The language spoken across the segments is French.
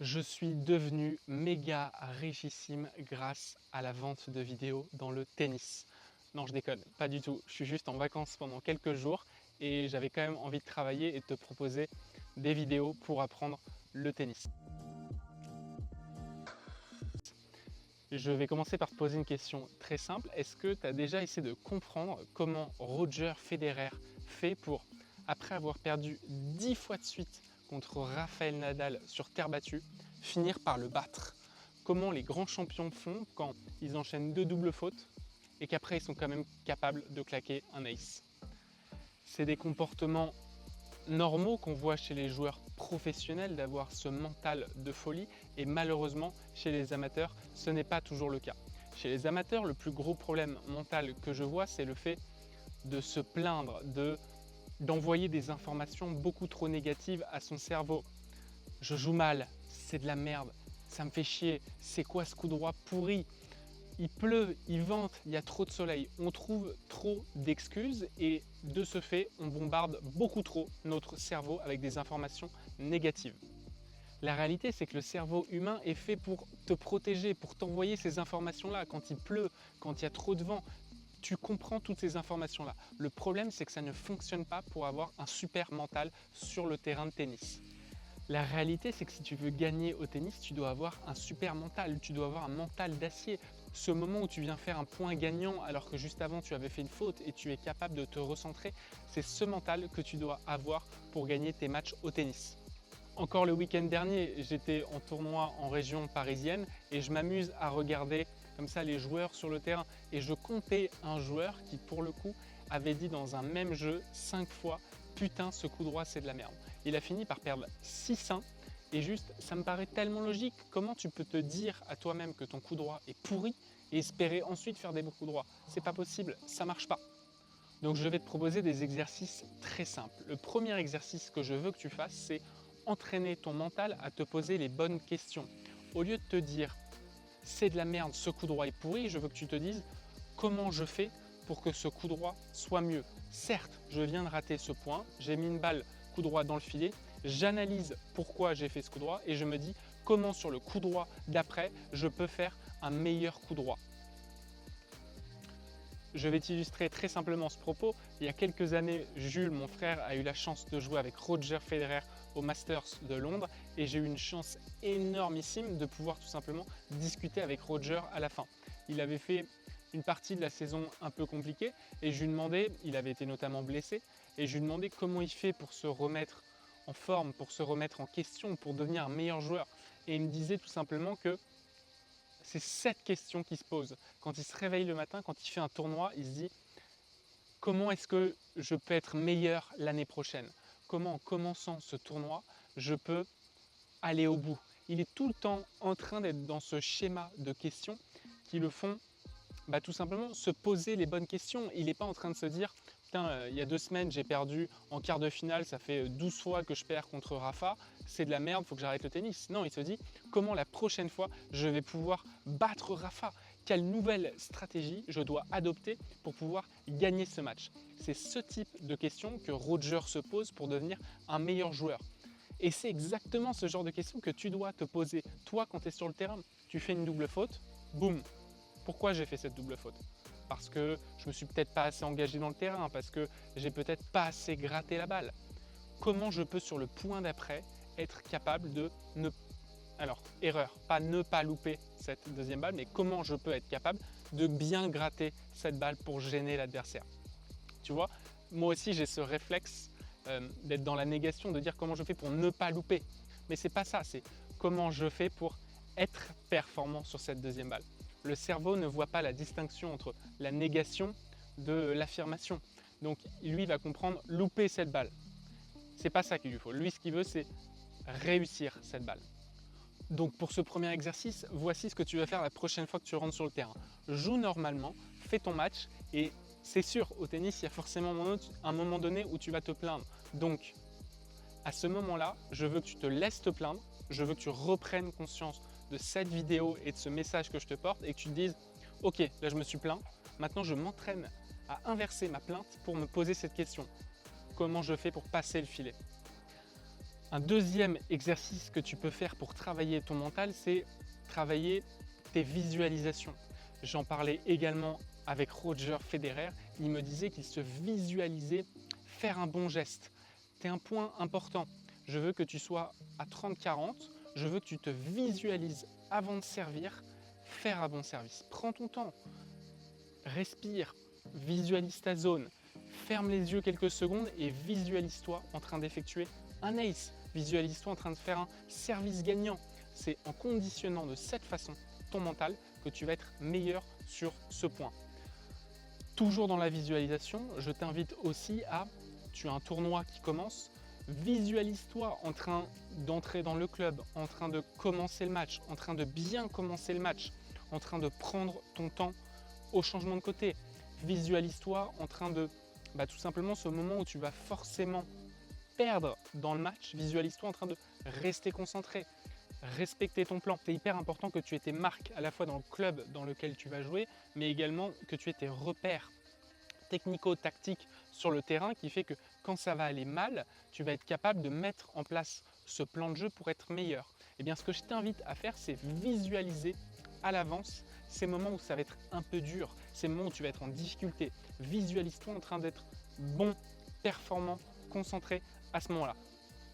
Je suis devenu méga richissime grâce à la vente de vidéos dans le tennis. Non, je déconne, pas du tout. Je suis juste en vacances pendant quelques jours et j'avais quand même envie de travailler et de te proposer des vidéos pour apprendre le tennis. Je vais commencer par te poser une question très simple. Est-ce que tu as déjà essayé de comprendre comment Roger Federer fait pour, après avoir perdu 10 fois de suite contre Rafael Nadal sur terre battue, finir par le battre? Comment les grands champions font quand ils enchaînent deux doubles fautes et qu'après ils sont quand même capables de claquer un ace? C'est des comportements normaux qu'on voit chez les joueurs professionnels d'avoir ce mental de folie et malheureusement chez les amateurs ce n'est pas toujours le cas. Chez les amateurs, le plus gros problème mental que je vois, c'est le fait de se plaindre, d'envoyer des informations beaucoup trop négatives à son cerveau. Je joue mal, c'est de la merde, ça me fait chier, c'est quoi ce coup droit pourri? Il pleut, il vente, il y a trop de soleil. On trouve trop d'excuses et de ce fait, on bombarde beaucoup trop notre cerveau avec des informations négatives. La réalité, c'est que le cerveau humain est fait pour te protéger, pour t'envoyer ces informations-là. Quand il pleut, quand il y a trop de vent, tu comprends toutes ces informations-là. Le problème, c'est que ça ne fonctionne pas pour avoir un super mental sur le terrain de tennis. La réalité, c'est que si tu veux gagner au tennis, tu dois avoir un super mental, tu dois avoir un mental d'acier. Ce moment où tu viens faire un point gagnant alors que juste avant tu avais fait une faute et tu es capable de te recentrer, c'est ce mental que tu dois avoir pour gagner tes matchs au tennis. Encore le week-end dernier, j'étais en tournoi en région parisienne et je m'amuse à regarder comme ça les joueurs sur le terrain et je comptais un joueur qui pour le coup avait dit dans un même jeu 5 fois « Putain, ce coup droit c'est de la merde ». Il a fini par perdre 6-1 et juste ça me paraît tellement logique. Comment tu peux te dire à toi-même que ton coup droit est pourri et espérer ensuite faire des beaux coups droits? C'est pas possible, ça marche pas. Donc je vais te proposer des exercices très simples. Le premier exercice que je veux que tu fasses, c'est entraîner ton mental à te poser les bonnes questions. Au lieu de te dire c'est de la merde, ce coup droit est pourri, je veux que tu te dises comment je fais pour que ce coup droit soit mieux. Certes, je viens de rater ce point, j'ai mis une balle coup droit dans le filet, j'analyse pourquoi j'ai fait ce coup droit et je me dis comment sur le coup droit d'après, je peux faire un meilleur coup droit. Je vais t'illustrer très simplement ce propos. Il y a quelques années, Jules, mon frère, a eu la chance de jouer avec Roger Federer au Masters de Londres et j'ai eu une chance énormissime de pouvoir tout simplement discuter avec Roger à la fin. Il avait fait une partie de la saison un peu compliquée et je lui demandais, il avait été notamment blessé, et je lui demandais comment il fait pour se remettre en forme, pour se remettre en question, pour devenir un meilleur joueur. Et il me disait tout simplement que c'est cette question qui se pose. Quand il se réveille le matin, quand il fait un tournoi, il se dit comment est-ce que je peux être meilleur l'année prochaine? Comment en commençant ce tournoi, je peux aller au bout? Il est tout le temps en train d'être dans ce schéma de questions qui le font tout simplement se poser les bonnes questions. Il n'est pas en train de se dire putain, il y a 2 semaines j'ai perdu en quart de finale, ça fait 12 fois que je perds contre Rafa, c'est de la merde, il faut que j'arrête le tennis. Non, il se dit comment la prochaine fois je vais pouvoir battre Rafa, quelle nouvelle stratégie je dois adopter pour pouvoir gagner ce match. C'est ce type de questions que Roger se pose pour devenir un meilleur joueur. Et c'est exactement ce genre de questions que tu dois te poser toi quand tu es sur le terrain. Tu fais une double faute, boum, pourquoi j'ai fait cette double faute? Parce que je me suis peut-être pas assez engagé dans le terrain, parce que j'ai peut-être pas assez gratté la balle. Comment je peux sur le point d'après être capable de ne... Alors, erreur, pas ne pas louper cette deuxième balle, mais comment je peux être capable de bien gratter cette balle pour gêner l'adversaire? Tu vois, moi aussi j'ai ce réflexe d'être dans la négation, de dire comment je fais pour ne pas louper. Mais c'est pas ça, c'est comment je fais pour être performant sur cette deuxième balle. Le cerveau ne voit pas la distinction entre la négation de l'affirmation. Donc lui va comprendre louper cette balle. C'est pas ça qu'il lui faut. Lui, ce qu'il veut, c'est réussir cette balle. Donc pour ce premier exercice, voici ce que tu vas faire la prochaine fois que tu rentres sur le terrain. Joue normalement, fais ton match et c'est sûr, au tennis, il y a forcément un moment donné où tu vas te plaindre. Donc à ce moment-là, je veux que tu te laisses te plaindre, je veux que tu reprennes conscience de cette vidéo et de ce message que je te porte et que tu te dises « Ok, là je me suis plaint, maintenant je m'entraîne à inverser ma plainte pour me poser cette question. Comment je fais pour passer le filet ?» Un deuxième exercice que tu peux faire pour travailler ton mental, c'est travailler tes visualisations. J'en parlais également avec Roger Federer. Il me disait qu'il se visualisait faire un bon geste. C'est un point important. Je veux que tu sois à 30-40. Je veux que tu te visualises avant de servir, faire un bon service. Prends ton temps. Respire. Visualise ta zone. Ferme les yeux quelques secondes et visualise-toi en train d'effectuer un ace. Visualise-toi en train de faire un service gagnant. C'est en conditionnant de cette façon ton mental que tu vas être meilleur sur ce point. Toujours dans la visualisation, je t'invite aussi à, tu as un tournoi qui commence, visualise-toi en train d'entrer dans le club, en train de commencer le match, en train de bien commencer le match, en train de prendre ton temps au changement de côté. Visualise-toi en train de, tout simplement ce moment où tu vas forcément perdre dans le match, visualise-toi en train de rester concentré, respecter ton plan. C'est hyper important que tu aies tes marques à la fois dans le club dans lequel tu vas jouer, mais également que tu aies tes repères technico-tactiques sur le terrain qui fait que quand ça va aller mal, tu vas être capable de mettre en place ce plan de jeu pour être meilleur. Et bien ce que je t'invite à faire, c'est visualiser à l'avance ces moments où ça va être un peu dur, ces moments où tu vas être en difficulté. Visualise-toi en train d'être bon, performant, concentré à ce moment-là.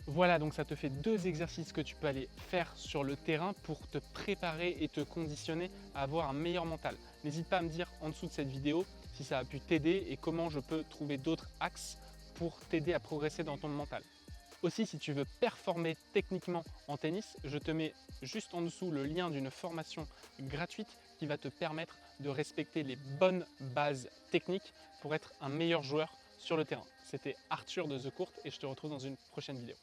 Voilà, donc ça te fait 2 exercices que tu peux aller faire sur le terrain pour te préparer et te conditionner à avoir un meilleur mental. N'hésite pas à me dire en dessous de cette vidéo si ça a pu t'aider et comment je peux trouver d'autres axes pour t'aider à progresser dans ton mental. Aussi, si tu veux performer techniquement en tennis, je te mets juste en dessous le lien d'une formation gratuite qui va te permettre de respecter les bonnes bases techniques pour être un meilleur joueur sur le terrain. C'était Arthur de The Court et je te retrouve dans une prochaine vidéo.